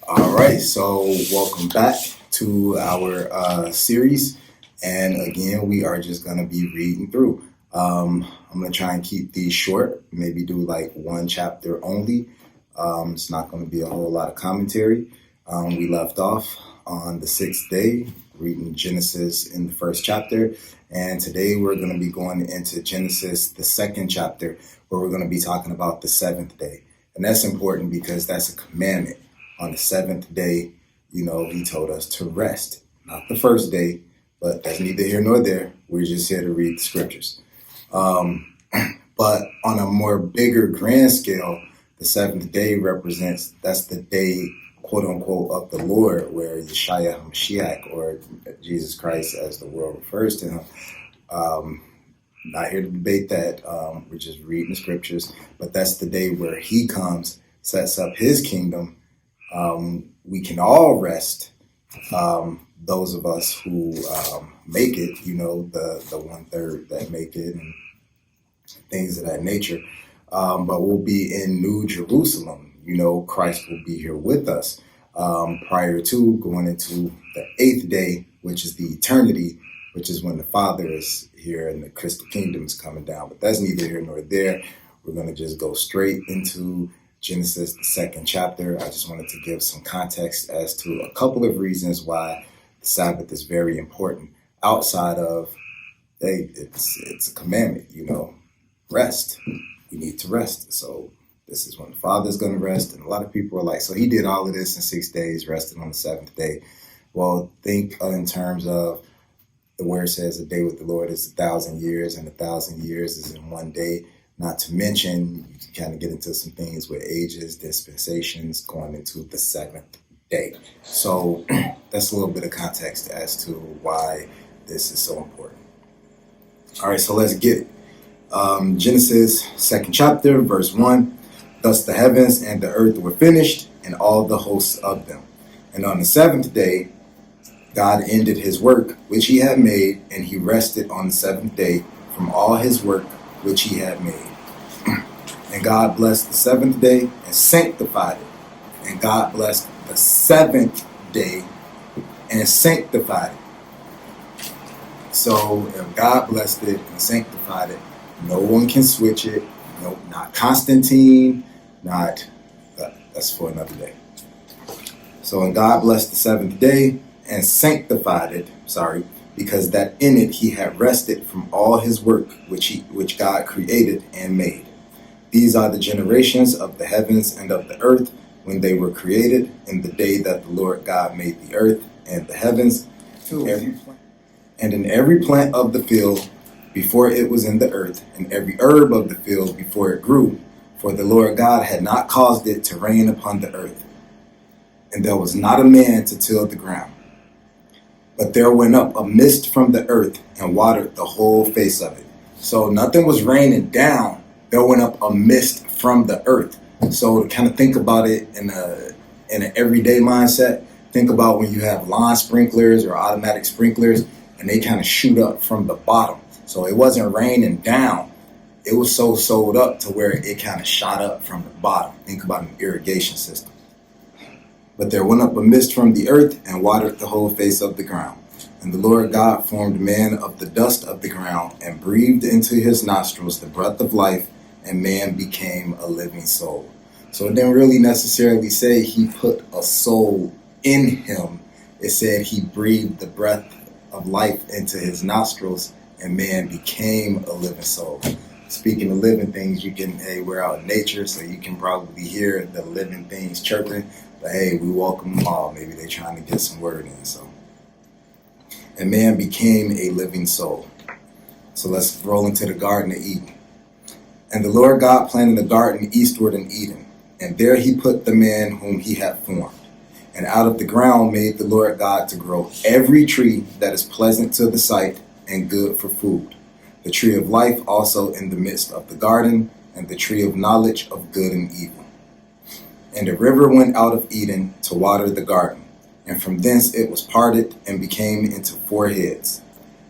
All right, so welcome back to our series. And again, we are just going to be reading through. I'm going to try and keep these short, maybe do like one chapter only. It's not going to be a whole lot of commentary. We left off on the sixth day, reading Genesis in the first chapter. And today we're going to be going into Genesis, the second chapter, where we're going to be talking about the seventh day. And that's important because that's a commandment. On the seventh day, he told us to rest. Not the first day, but that's neither here nor there. We're just here to read the scriptures. But on a more bigger, grand scale, the seventh day that's the day, quote unquote, of the Lord, where Yeshua HaMashiach, or Jesus Christ as the world refers to him. Not here to debate that. We're just reading the scriptures. But that's the day where he comes, sets up his kingdom. We can all rest. Those of us who make it, the 1/3 that make it and things of that nature. But we'll be in New Jerusalem. Christ will be here with us prior to going into the eighth day, which is the eternity, which is when the Father is here and the crystal kingdom is coming down. But that's neither here nor there. We're going to just go straight into Genesis, the second chapter. I just wanted to give some context as to a couple of reasons why the Sabbath is very important outside of, hey, it's a commandment, rest. We need to rest. So this is when the Father's going to rest. And a lot of people are like, so he did all of this in 6 days, rested on the seventh day. Well, think in terms of the word says a day with the Lord is 1,000 years, and 1,000 years is in 1 day. Not to mention, you can kind of get into some things with ages, dispensations, going into the seventh day. So that's a little bit of context as to why this is so important. All right, so let's get it. Genesis, second chapter, verse 1. Thus the heavens and the earth were finished, and all the hosts of them. And on the seventh day, God ended his work which he had made, and he rested on the seventh day from all his work which he had made. And God blessed the seventh day and sanctified it. And God blessed the seventh day and sanctified it. So if God blessed it and sanctified it, no one can switch it. No, not Constantine, that's for another day. So and God blessed the seventh day and sanctified it, because that in it he had rested from all his work which God created and made. These are the generations of the heavens and of the earth when they were created, in the day that the Lord God made the earth and the heavens, and in every plant of the field before it was in the earth, and every herb of the field before it grew, for the Lord God had not caused it to rain upon the earth, and there was not a man to till the ground. But there went up a mist from the earth and watered the whole face of it. So nothing was raining down. There went up a mist from the earth. So to kind of think about it in an everyday mindset, think about when you have lawn sprinklers or automatic sprinklers and they kind of shoot up from the bottom. So it wasn't raining down. It was so sewed up to where it kind of shot up from the bottom. Think about an irrigation system. But there went up a mist from the earth and watered the whole face of the ground. And the Lord God formed man of the dust of the ground and breathed into his nostrils the breath of life, and man became a living soul. So it didn't really necessarily say he put a soul in him. It said he breathed the breath of life into his nostrils, and man became a living soul. Speaking of living things, we're out in nature, so you can probably hear the living things chirping. But hey, we welcome them all. Maybe they're trying to get some word in. So, and man became a living soul. So let's roll into the Garden of Eden. And the Lord God planted a garden eastward in Eden, and there he put the man whom he had formed. And out of the ground made the Lord God to grow every tree that is pleasant to the sight and good for food, the tree of life also in the midst of the garden, and the tree of knowledge of good and evil. And a river went out of Eden to water the garden, and from thence it was parted and became into 4 heads.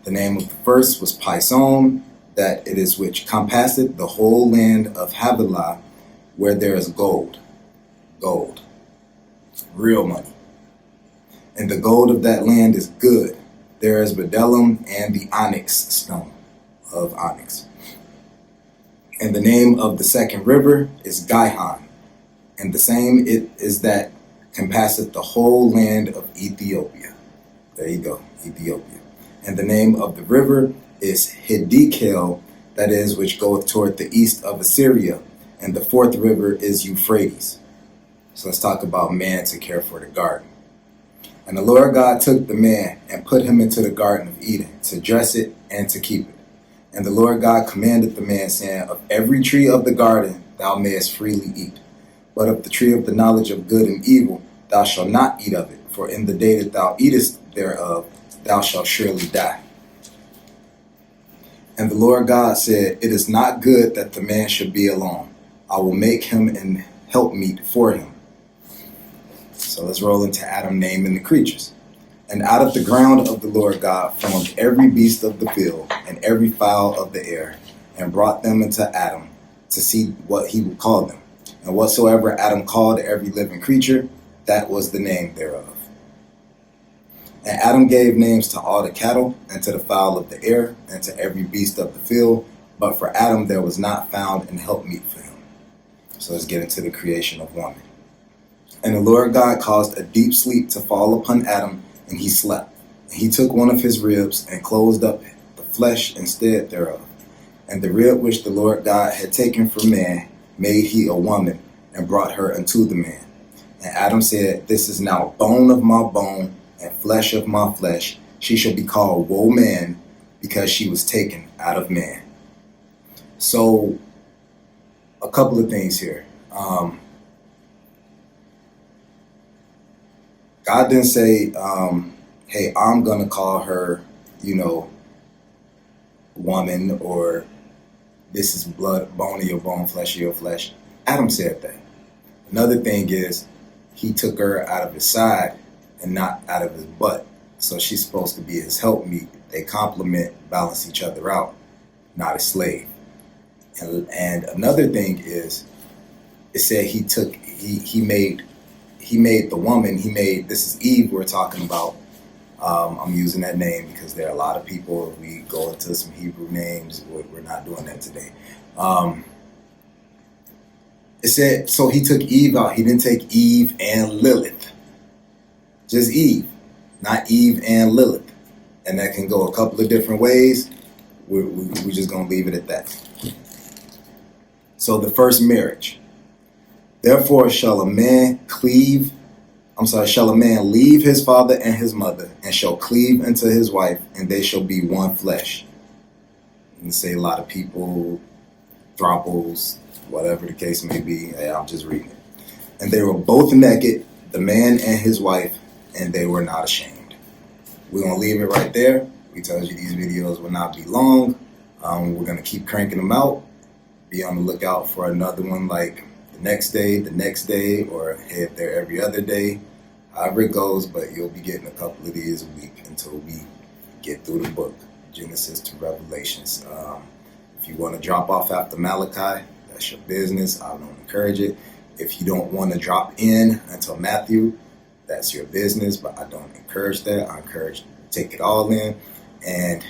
The name of the first was Pison, that it is which compasseth the whole land of Havilah, where there is gold. real money. And the gold of that land is good. There is bdellium and the onyx stone of onyx. And the name of the second river is Gihon, and the same it is that compasseth the whole land of Ethiopia. There you go, Ethiopia. And the name of the river is Hiddekel, that is, which goeth toward the east of Assyria. And the fourth river is Euphrates. So let's talk about man to care for the garden. And the Lord God took the man and put him into the garden of Eden to dress it and to keep it. And the Lord God commanded the man, saying, of every tree of the garden thou mayest freely eat, but of the tree of the knowledge of good and evil thou shalt not eat of it, for in the day that thou eatest thereof thou shalt surely die. And the Lord God said, it is not good that the man should be alone. I will make him an helpmeet for him. So let's roll into Adam naming the creatures. And out of the ground of the Lord God formed every beast of the field and every fowl of the air, and brought them unto Adam to see what he would call them. And whatsoever Adam called every living creature, that was the name thereof. And Adam gave names to all the cattle, and to the fowl of the air, and to every beast of the field. But for Adam there was not found an helpmeet for him. So let's get into the creation of woman. And the Lord God caused a deep sleep to fall upon Adam, and he slept. And he took one of his ribs and closed up the flesh instead thereof. And the rib which the Lord God had taken from man made he a woman, and brought her unto the man. And Adam said, this is now bone of my bone and flesh of my flesh. She shall be called woman, because she was taken out of man. So a couple of things here. God didn't say, hey, I'm going to call her, woman, or this is blood, bone of your bone, flesh of your flesh. Adam said that. Another thing is, he took her out of his side and not out of his butt. So she's supposed to be his helpmeet. They complement, balance each other out, not a slave. And another thing is, it said he made the woman, this is Eve we're talking about. I'm using that name because there are a lot of people, if we go into some Hebrew names, we're not doing that today. It said, so he took Eve out. He didn't take Eve and Lilith. Just Eve, not Eve and Lilith. And that can go a couple of different ways. We're just going to leave it at that. So the first marriage. Therefore shall a man leave his father and his mother, and shall cleave unto his wife, and they shall be one flesh. And say a lot of people, throuples, whatever the case may be. Hey, I'm just reading it. And they were both naked, the man and his wife, and they were not ashamed. We're going to leave it right there. We told you these videos will not be long. We're going to keep cranking them out. Be on the lookout for another one like the next day, or hey, if they're every other day. However it goes, but you'll be getting a couple of these a week until we get through the book, Genesis to Revelations. If you want to drop off after Malachi, that's your business. I don't encourage it. If you don't want to drop in until Matthew, that's your business, but I don't encourage that. I encourage you to take it all in. And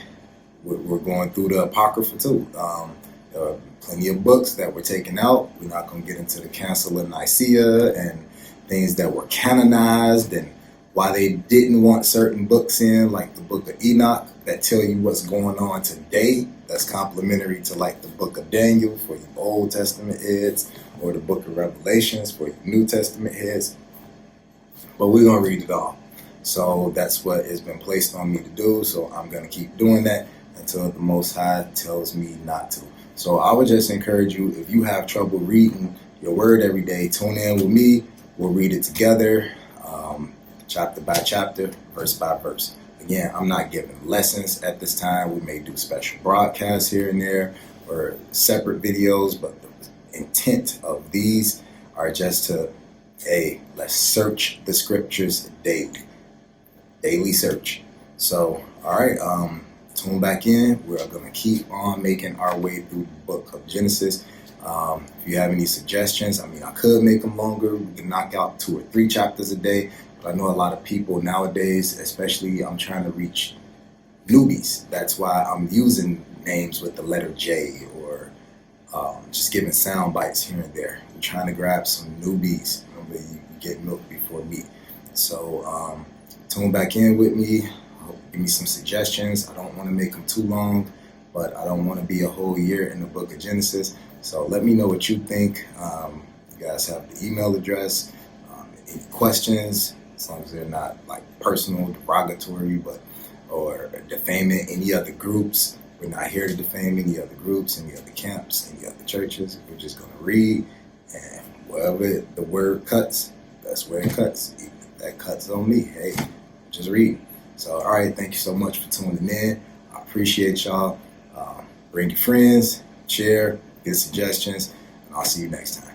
we're going through the Apocrypha too. There are plenty of books that were taken out. We're not going to get into the Council of Nicaea and things that were canonized and why they didn't want certain books in, like the book of Enoch, that tell you what's going on today. That's complementary to like the book of Daniel for your Old Testament heads, or the book of Revelations for your New Testament heads. But we're going to read it all. So that's what has been placed on me to do. So I'm going to keep doing that until the Most High tells me not to. So I would just encourage you, if you have trouble reading your word every day, tune in with me. We'll read it together, chapter by chapter, verse by verse. Again, I'm not giving lessons at this time. We may do special broadcasts here and there or separate videos, but the intent of these are just to, let's search the scriptures daily search. So, all right, tune back in. We're going to keep on making our way through the book of Genesis. If you have any suggestions, I mean, I could make them longer. We can knock out 2 or 3 chapters a day. But I know a lot of people nowadays, especially I'm trying to reach newbies. That's why I'm using names with the letter J, or just giving sound bites here and there. I'm trying to grab some newbies. Remember, you get milk before meat. So tune back in with me. Give me some suggestions. I don't want to make them too long, but I don't want to be a whole year in the book of Genesis. So let me know what you think. You guys have the email address. Any questions, as long as they're not like personal, derogatory, or defaming any other groups. We're not here to defame any other groups, any other camps, any other churches. We're just going to read, and wherever the word cuts, that's where it cuts. If that cuts on me, hey, just read. So, all right, thank you so much for tuning in. I appreciate y'all. Bring your friends, share, get suggestions, and I'll see you next time.